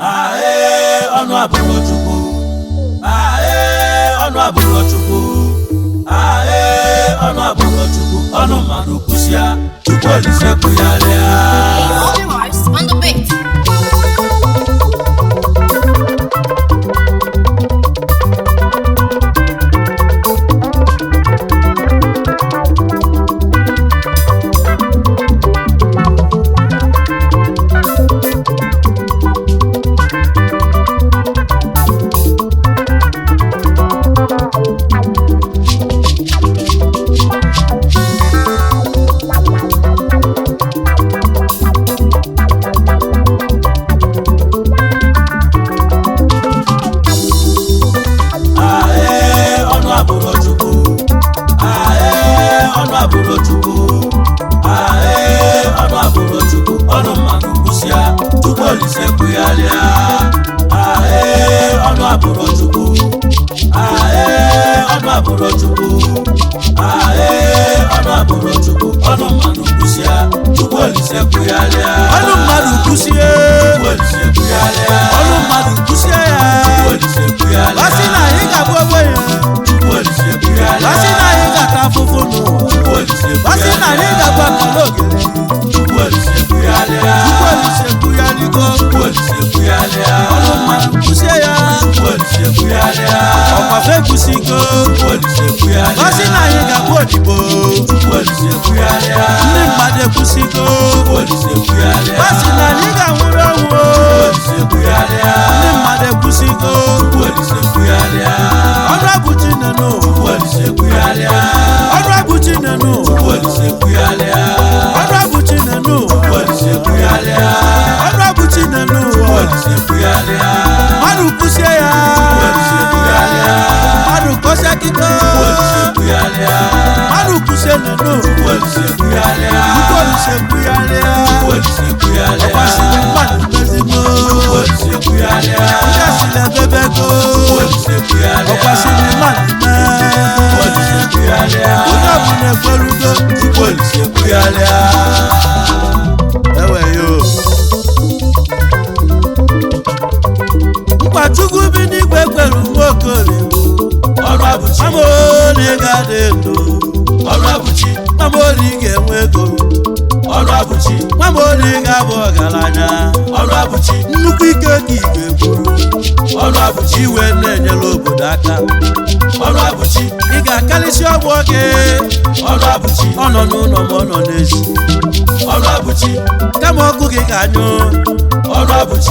Ọnụ abụrụ Chukwu. Ọnụ abụrụ Chukwu. Ọnụ abụrụ Chukwu. Ọnụ mmadụ kwụsịa, Chukwu Olise kwụgharịa. Only voice on the beat.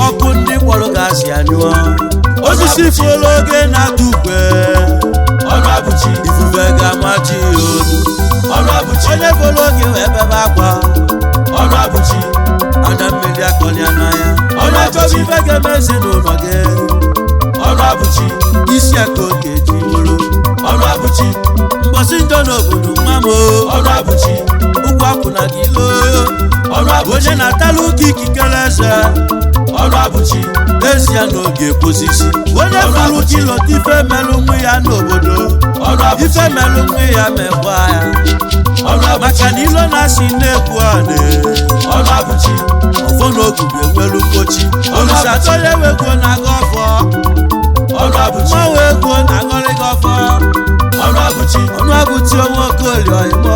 Ọkụ ndị kpọrọ gasị anyụọ osisi folo oge na-atụ ukwe ifufe ga-amachi olu onye folo oge wee bebe akwa anya mmiri akọli n'anya onye chọrọ ife ga-emezi n'ụlọ gị isi aka oge ji bụrụ mgbọsị njọ n'obodo nwa m ụkwụ akwụ na gị loo onye na-atalụ ụka ikikere eze ezie n'oge posisi onye fụrụ kilota ife melụ nwe ya n'obodo ife melụ nwe ya mekwa ya maka na ilo na-asị na-ekwu anị ọfọ n'ogugu enwelu mpochi Olisadoo onye wegwo na-aga ọfọ mmanwe egwu na-agọrịga ọfọ ọnụ abụchi onwe okoli oyimo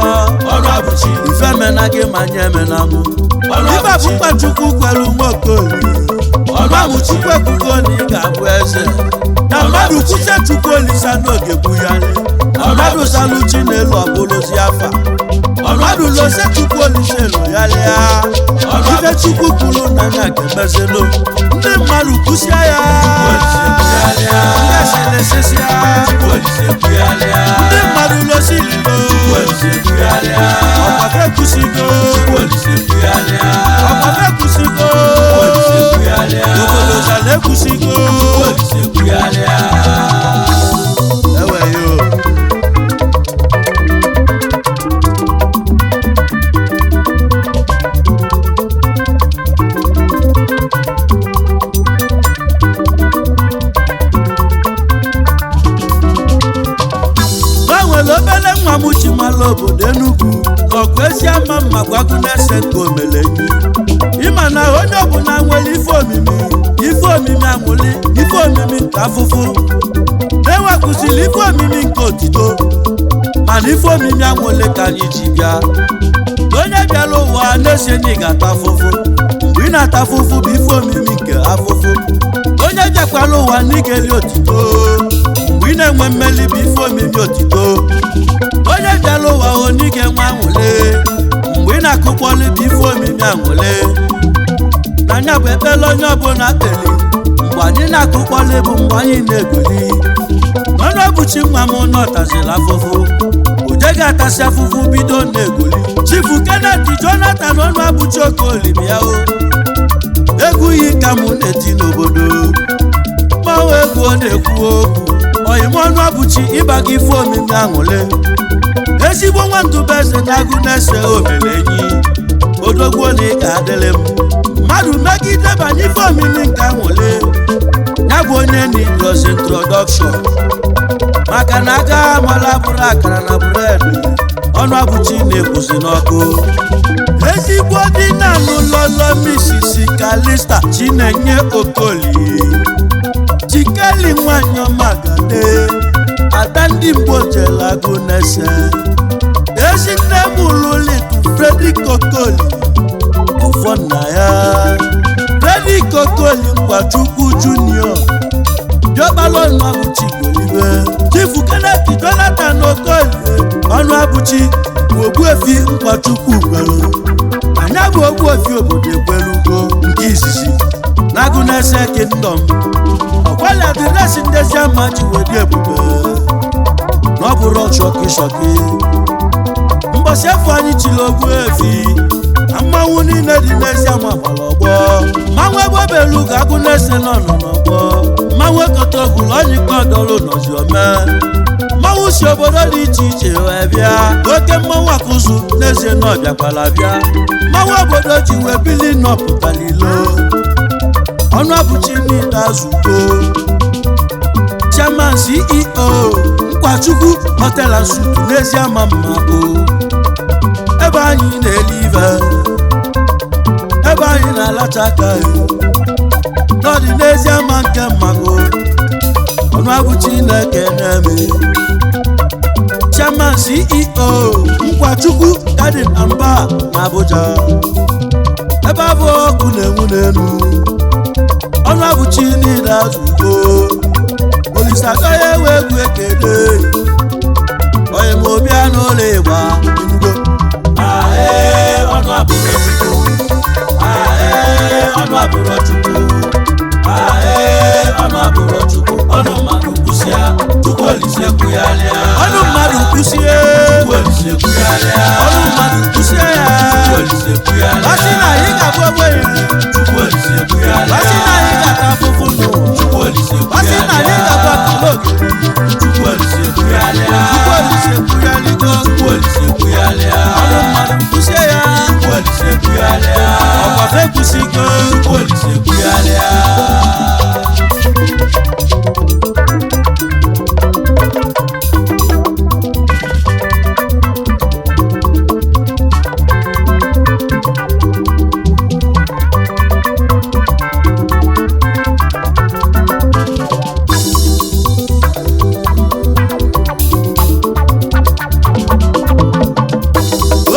ife mena gị ma nye emena mụ ife bụkwa Chukwu kwelu nwa okoli mgbanwụ Chukwu ekwugo na ị ga-abụ eze na mmadụ kwuche Chukwu Olisadoo ga-egbugharị na mmadụ saluchi n'elu ọbụlụzi afa mmadụ lose Chukwu Olise lụgharịa ife Chukwu kwuru na ya ga-emezelu ndị mmadụ kwụsịa ya ndị mmadụ losililo ọkwafe kwụsịgo obodo zala ekwụsịgo eweyo obele nwa m ji mala obodo Enugu ọgụ ezi ama mma gwagụ na-ese nke omelenyi ịma na onye ọbụla nwere ife omimi afụfụ ewepụsịrị ife omimi nke otito mana ife omimi anwụle ka anyị ji bịa onye bịara ụwa na-ese na ị ga-ata afụfụ mgbe ị na-ata afụfụ bụ ife omimi nke afụfụ onye bịakwara ụwa na ị ga-eli otito mgbe ị na-enwe mmeli bụ ife omimi otito onye bịara ụwa onye ga-enwe anwụle mgbe ị na-akụkpọli bụ ife omimi anwụle n'anya bụ ekpele onye ọbụla kpeli mgbe anyị na-akụkpọli bụ mgbe anyị na-egoli ọnụ ọbụchi nwa m n'ọtaziri afụfụ oje ga-atasị afụfụ bido na-egoli Chifu Kenneth Jonathan ọnụ abụchi Okoli bịa o egwu yi ka mụ na-eti n'obodo mmanwụ egwu ọ na-ekwu okwu oyim ọnụ abụchi ịba gị ife omimi aṅụle ezigbo nwa Ndụbụeze na Agụ Nese omelenyi odogwu na ị ga-adịlị m mmadụ megide banye ife omimi nke aṅụle ya bụ onye n'idros introduction maka na aga amala bụrụ akara na bụredị ọnụ abụchi na-ekwuzi n'ọkụ ezigbo dị na n'ụlọlọ misisi Kalista Chinenye Okoli Chikeli nwanyị ọmagade ada ndị Mgbo jela Agụ Nese ezi nne m lụlitu Fredrick Okoli ọfọ nna ya Fredrick Okoli Mgbachukwu Junior Diọkpala ọnụ abụchi golibe Chifu Kenneth Jonathan Okoli ọnụ abụchi bụ Ogbuefi Mgbachukwu gwelu anya bụ Ogbuefi obodo egwelugo nke izizi na Agụ Nese Kingdom ọkwali adịresi ndezi ama ji wedi ebube na ọ bụrụ shọkị mbọsị afọ anyị chiri Ogbuefi na mmanwụ niile dị n'ezi ama gbara ọgbọ mmanwụ ebe obelu ga Agụ Nese nọ n'ọgbọ mmanwụ ekọta ogulu onyịkọ ọdọlụ nọzi ome mmanwụ si obodo dị iche iche wee bịa oke mmanwụ akụzụ n'ezie na ọbịakwala bịa mmanwụ obodo ji wee bili nọpụtara ilo ọnụ abụchi niile azụgo Chairman CEO Mkwachukwu Hotel and Suites n'ezi ama mmago ebe anyị na-eli ive ebe anyị na-alacha aka n'ọdị n'ezi ama nke mmago ọnụ abụchi na-ekene Chairman CEO Mkwachukwu Garden and Bar na Abuja ebe abụ ọkụ na-enwu n'elu ọnụ abụchi niile azụgo OLISADOO onye nwe egwu ekele onye ma obi anụ ụlọ ịgba enugo ọnụ abụrụ Chukwu ọnụ abụrụ Chukwu ọnụ abụrụ Chukwu ọnụ mmadụ kwụsịa Chukwu Olise kwụgharịa ọnụ mmadụ kwụsie Chukwu Olise kwụgharịa ọnụ mmadụ kwụsie ya Chukwu Olise kwụgharịa ọsị na anyị ga-abụ ogbenye Chukwu Olise kwụgharịa ọsị na anyị ga-ata afụfụ n'ụwa Chukwu Olise ọsị na anyị ga-abụ akụlụ ogiri Chukwu Olise kwụgharịa Chukwu Olise kwụgharịgo Chukwu Olise kwụgharịa ọnụ mmadụ kwụsie ya Chukwu Olise kwụgharịa ọkwafe kwụsigo Chukwu Olise kwụgharịa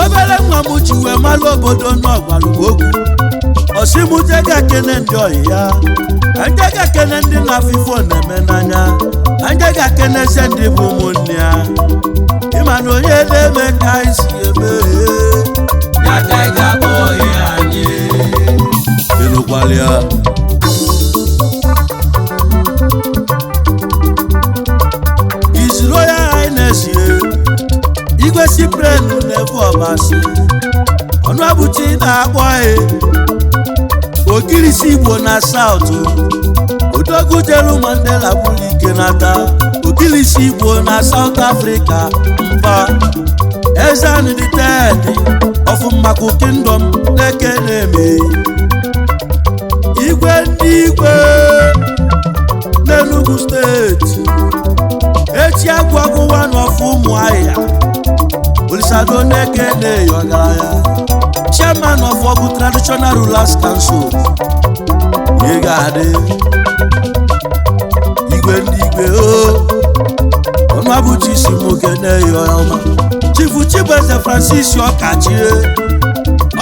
obere nwa m ji wee malụ obodo n'ọgbalugogwu osimuje ga-ekene ndị ọyị ya anje ga-ekene ndị na-afịfo na-eme n'anya anje ga-ekeneze ndị bụ ụmụnne ya ịma na onye na-eme ka anyị si eme ya ka ị ga-akpọ ihe anyị ịnụkwalịa His Royal Highness Igwe Cyprian Nnevu Obasi ọnụ abụchi na-akpọ ogirisi Igbo na South odogwu jelu Mandela bụrụ ike nata ogirisi Igbo na South Africa mba Ezani the Third of Mmaku Kingdom na-ekene igwe ndị igwe n'Enugu steeti echi agwagụwa n'ọfụ ụmụahịa OLISADOO na-ekene ọgaranya Chairman of Ogu Traditional Rulers Council n'igwe o ọnụ abụchi isi nwoke na-eyi ọma Chifu Chibueze Francis Ọkachie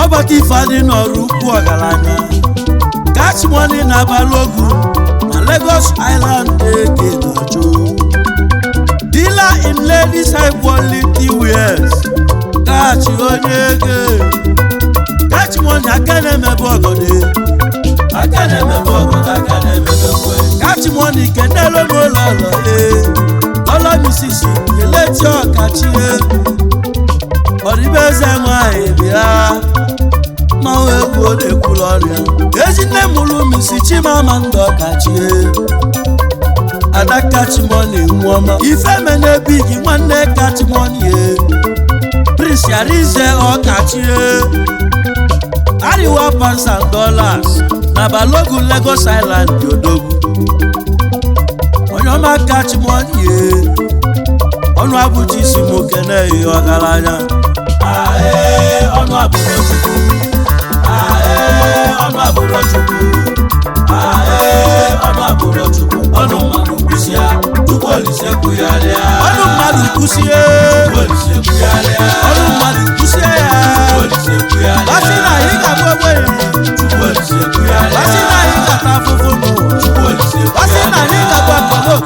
ọbata ife adị n'ọrụ ukwu ọgaranya Cash Money na Balogu na Lagos Island eke na-achọ dealer in ladies high quality wears Cash onye ego Cash Money aka na-emebe ọgọdị aka na-emebe ọgọdị aka na-emebe kwe Cash Money kenelo n'ụlọọlọ lọlọ misisi Kelechi Ọkachie ọdịbeze nwanyị bịa ma wee gwuo na-ekwulu ọrịa ezinne mụrụ misi Chimamanda Ọkachie Ada Cash Money nwụọma Ifeme na-ebighi nwanne Cash Money Prince Arize Ọkachie Ariwa pounds and dollars na Balogu Lagos Island Odogwu onye ọma Cash Money ọnụ abụchi isi nwoke na-eyi ọgaranya ọnụ abụrụ Chukwu ọnụ abụrụ Chukwu ọnụ abụrụ Chukwu ọnụ mmadụ kwụsịa Chukwu Olise kwụgharịa ọnụ mmadụ kwụsịa Chukwu Olise kwụgharịa ọnụ mmadụ kwụsịa ya Chukwu Olise kwụgharịa asị na anyị ga-abụ ogbenye Chukwu Olise kwụgharịa asị na anyị ga-ata afụfụ n'ụwa Chukwu Olise kwụgharịa asị na anyị ga-abụ akọlọ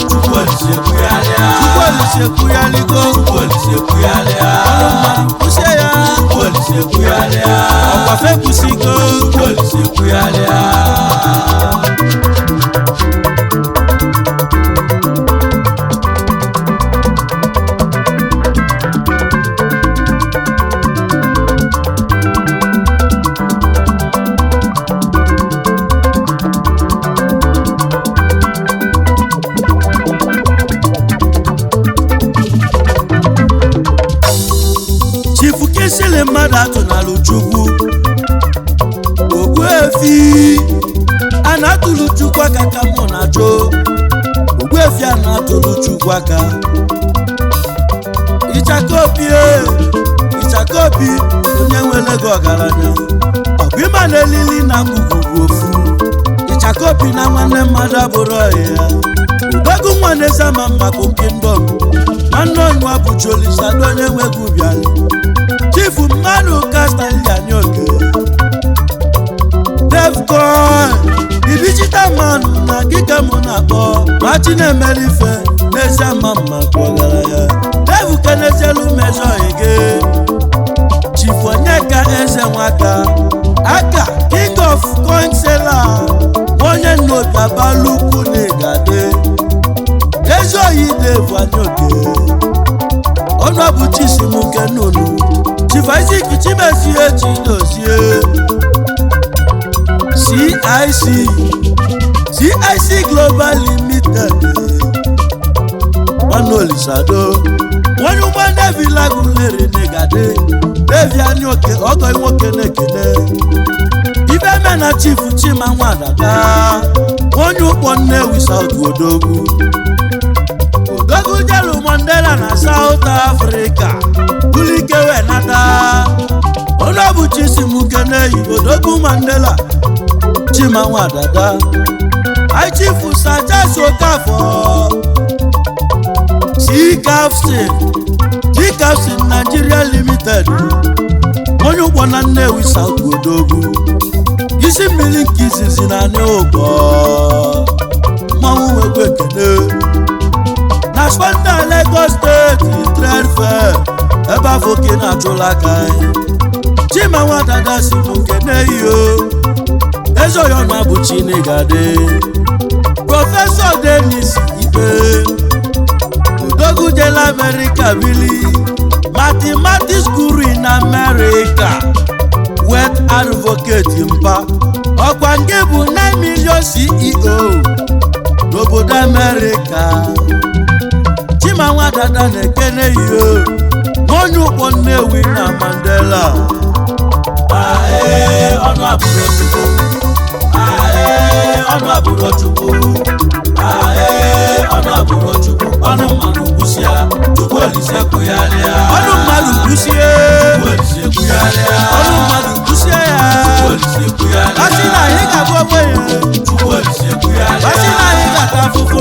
Chukwu Olise kwụgharịa Chukwu Olise kwụgharịgo Chukwu Olise kwụgharịa ọnụ mmadụ kwụsịa ya Chukwu Olise kwụgharịa ọkwafe kwụsịgo Chukwu Olise kwụgharịa Sile mmadụ atụnalụ Chukwu Ogbuefi a na-atụlụ Chukwu aka ka mụ na-achọ Ogbuefi a na-atụlụ Chukwu aka Ichakobi onye nwere ego ọgaranya ọbụ ịma na elili na ngwugwu ofu Ichakobi na nwanne mmadụ abụrụ ya Odogwu nwa na-ezama maka Kingdom nwanne ONU UWA bụ OLISADOO onye nwegwu bịara Chifu mmadụ Castellani oke Devcoin the digital man na gịga mụ na-akpọ ma Chinemere ife n'ezi ama mma kwagara ya Devu kenezielu mezọ ege Chifu Onyeka eze nwaka aka king of coin seller onye nnobi Abalukwu na-egade ezi oyi Devu anyoke ọnụ abụchi isi muke nunu Chief Isaac Chimezie Chidozie CIC Global Limited ONU OLISADOO onye ụgbọ Navy lagulere negade Devi anyoke ọgọ nwoke na-ekene ibe na Chief Chimanwadada onye ụkpọ Nnewi South Odogwu jelu Mandela na South Africa bulike we nata ọnụ abụchi isi muke na-eyi Odogwu Mandela Chimanwadada Chief Sacha Sokafọ C-Captain Nigeria Limited onye ụgbọ na Nnewi South Odogwu isi mmiri nke izizi na n'ụgbọ mmanwụ nwegwu ekene na Spanda Lagos State Trade Fair ebe afọ oke na-achụla aka Chimanwadada si muke na-eyi ezoyo na bụ Chinegade Prọfesọ Dennis Ibe Odogwu jela America bili Mathematics guru in America Wet advocate mpa ọkwa nke bụ 9 million CEO n'obodo America Chimanwadada na-ekene iyo onye ụkpọ Nnewi na Mandela ọnụ abụrụ Chukwu ọnụ abụrụ Chukwu ọnụ abụrụ Chukwu ọnụ mmadụ kwụsịa Chukwu Olise kwụgharịa ọnụ mmadụ kwụsịa Chukwu Olise kwụgharịa ọnụ mmadụ kwụsịa ya Chukwu Olise kwụgharịa asị na anyị ga-abụ ogbenye Chukwu Olise kwụgharịa asị na anyị ga-ata afụfụ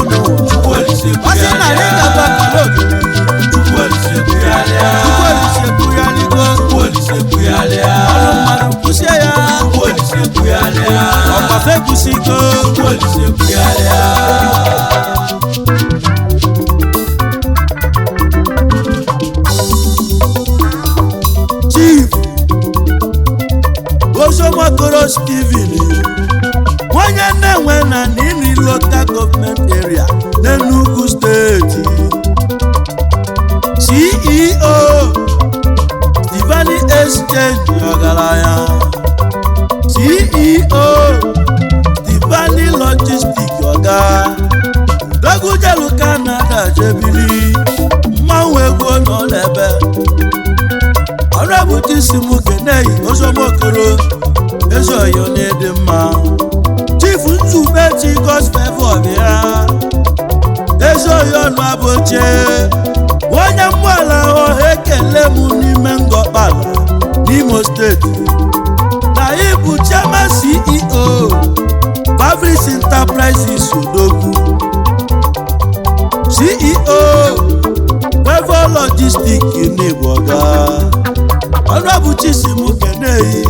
Olise kwuyalia Chief Osomakoro Steven onye nwe na Nini local government area n'Enugu State CEO Divani Exchange Ogaraya CEO Divani Logistics Oga Dogujelu Canada Jebili mmanwụ ego nọ n'ebe ọrụ isi m keneyi Osomakoro ezoyo n'ịdị mma Chief Ntubechi Gospel ya ezoyo n'abụche onye mgbala ọha ekele m n'ime Ngọkpala n'Imo steeti na ịbụ chairman CEO Fabrics Enterprises Odogwu CEO Wevo Logistics N'Igboga ọrụ isi m keneyi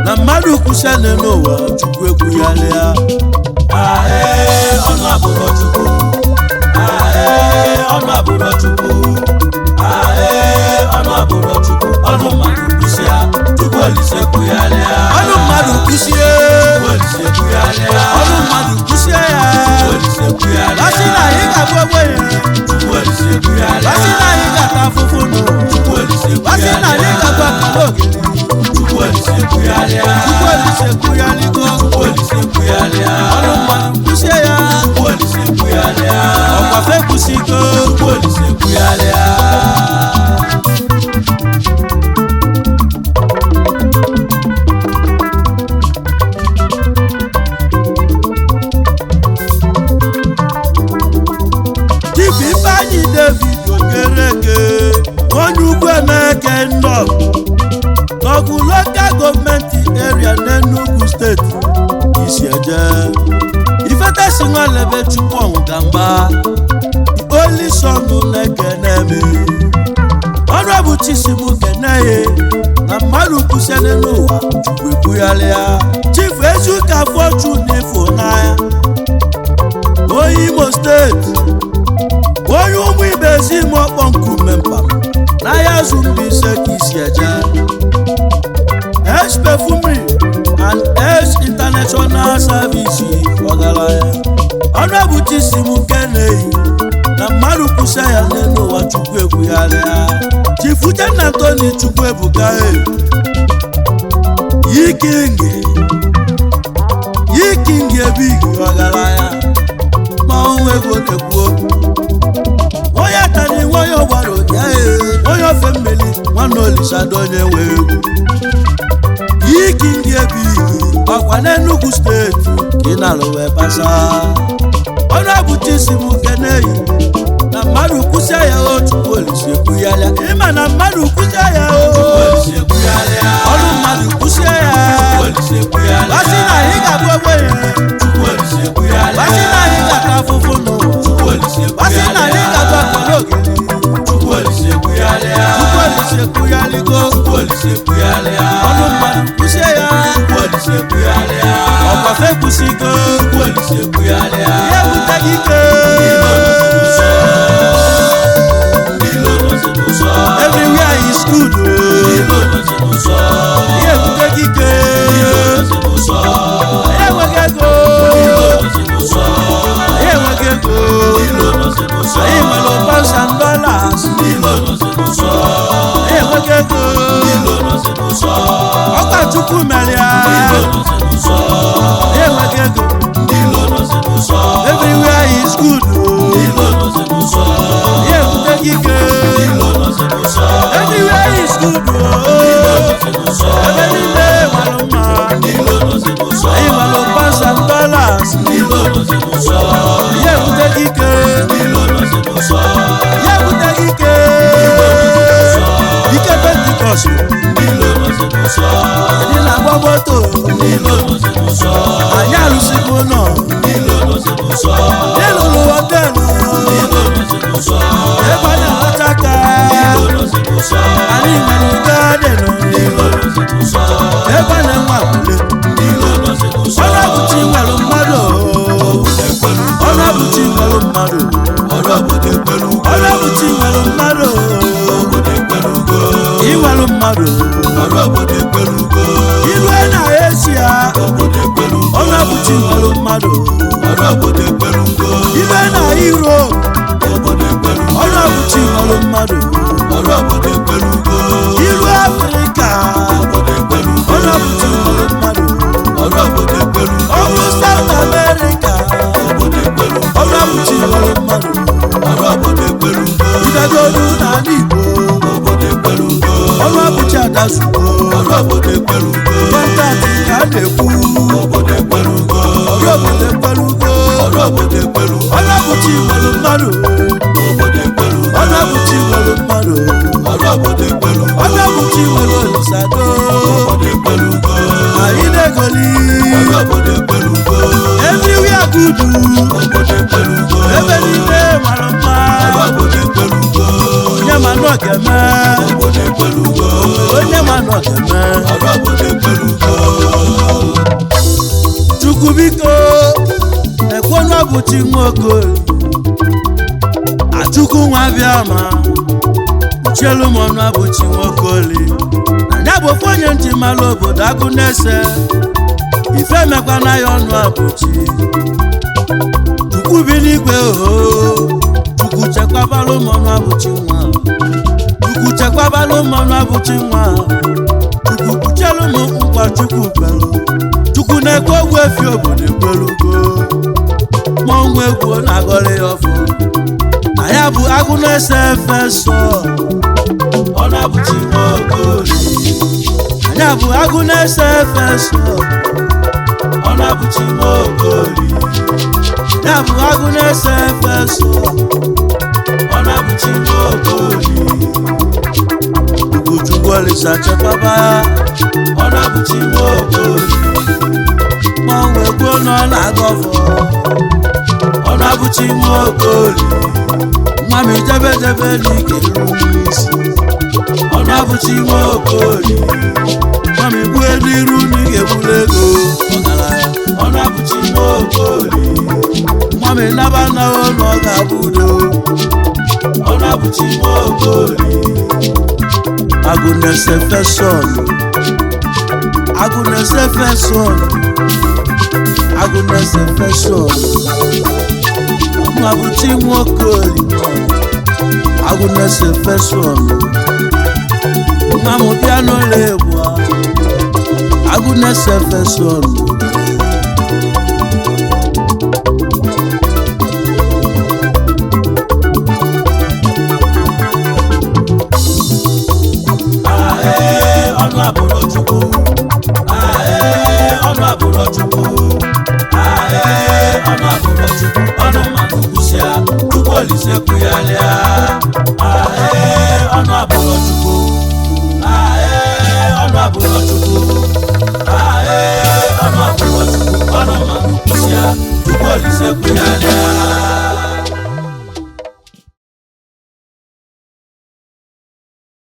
na mmadụ kwụsịrị n'ụwa Chukwu ekwuyalia ọnụ abụrụ Chukwu ọnụ abụrụ Chukwu ọnụ abụrụ Chukwu ọnụ mmadụ kwụsịa Chukwu Olise kwuyalia ọnụ mmadụ kwụsịa Olise kwuyalia ọnụ mmadụ kwụsịa ya Olise kwuyalia lasị na anyị ga-abụ ogbenye Chukwu Olise kwuyalia lasị na anyị ga-ata afụfụ Chukwu Olise lasị na anyị ga-abụ akara ogiri Chukwu Olise kwuyalia Chukwu Olise kwuyaligo Chukwu Olise kwuyalia ọnụ mmadụ kwụsịa ya Chukwu Olise kwuyalia ọkwafe kwụsịgo Chukwu Olise kwuyalia Ifeanyi David Okereke onye ugwu Emeke Nnọọ n'ọgụ local gọọmenti area n'Enugu steeti isi eje ifetesi nwanlebe Chukwu Ọnwụgamba Olisonu na-ekeneme ọrụ bụ Chisimu Keneye na mmadụ kwụsịrị n'ụwa Chukwu ekwuyalia Chief Ezuka Fortune Ifunanya onye Imo steeti onye ụmụ ibe si ime ọkpọ nkume mpam na ya azụ Mbaise ka isi eje H Perfumery and H International Service Ọgaranya ọrụ bụ Chisimu Keneye na mmadụ kwụsịa ya n'ụwa Chukwu ekwuyalia Chief Uchenna Tony Chukwu Ebuka Yiking ebigi Ọgaranya ma onwe ego na-ekwu onye tani onye gbara ụdị onye ofe mmeli nwanne Olisado onye nwe egwu Yiking ebigi ọkwa n'Enugu steeti ka ị na-alụ wee basa ọrụ bụ Chisimu Keneye na mmadụ kwụsịa ya Chukwu Olise ekwuyalia ịma na mmadụ kwụsịa ya ọrụ mmadụ kwụsịa ya lasị na anyị ga-abụ ogbenye lasị na anyị ga-ata afụfụ n'ụwa lasị na anyị ga-abụ akara ogiri Chukwu Olise ekwuyaligo ọrụ mmadụ kwụsịa ya ọkwafe kwụsịgo ihe buteghị ike everywhere is good ihe buteghị ike enweghị ego anyị nwere pounds and dollars enweghị ego ọkwa Chukwu mere ya enweghị ego everywhere is good ihe buteghị ike everywhere is good ebe niile nwere mma anyị nwere pounds and dollars ihe buteghị ike ike Pentikọst ndị na-agba moto anyị arụsịgo ụlọ ịlụrụ họteelụ ebe a na-alacha aka anyị nwere gaadịnụ ebe a na-enwe akwụle ọrụ abụchi nwere mmadụ ọrụ abụchi nwere mmadụ inwere mmadụ ilue na Asia ọrụ abụchi nwere mmadụ ilue na Europe ọrụ abụchi nwere mmadụ ilu Afrịka ọrụ abụchi nwere mmadụ ọrụ South America ọrụ abụchi nwere mmadụ idegolu n'ala Igbo ọrụ abụchi adazugbo kọntaktị ka a na-ekwu ọrụ obodo ekpelugo ọrụ abụchi nwere mmadụ ọrụ abụchi nwere mmadụ ọrụ abụchi nwere Olisadoo anyị na-egoli everywhere good ebe niile mara mma onye ma nọ ga-eme onye ma nọ ga-eme Chukwu biko ekwe ọnụ abụchi nwoke Achukwu nwa bịa ma chelu m ọnụ abụchi nwoke oli anya bụ ofu onye ntị mara obodo Agụ Nese ife mekwana ya ọnụ abụchi Chukwu bi n'igwe Chukwu chekwabalụ m ọnụ abụchi nwa Chukwu chekwabalụ m ọnụ abụchi nwa Chukwu kpuchelu m nkwa Chukwu kwelu Chukwu na-ekwe ogwu efi obodo ekwelugo mọnwụ egwu na-agọrị ya ọfọ na ya bụ Agụ Nese efesọ ọnụ abụchi nwoke oli anya bụ Agụ Nese efesọ ọnụ abụchi nwoke oli ya bụ Agụ Nese efesọ ọnụ abụchi nwoke oli Chukwu Olisa chekwaba ọnụ abụchi nwoke oli mọnwụ egwu nọ na-agọfọ ọnụ abụchi nwoke oli mami jebe n'ike n'isi ọnụ abụchi nwoke oli mami gbue n'iru n'ike gburu ego ọgaranya ọnụ abụchi nwoke oli mami naba nawo na ọ ga-abụ udo ọnụ abụchi nwoke oli Agụ Nese fesọn Agụ Nese fesọn Agụ Nese fesọn ọnụ abụchi nwoke oli Agụ Nese fesọn mama bịa n'ụlọ egwu Agụ Nese fesọn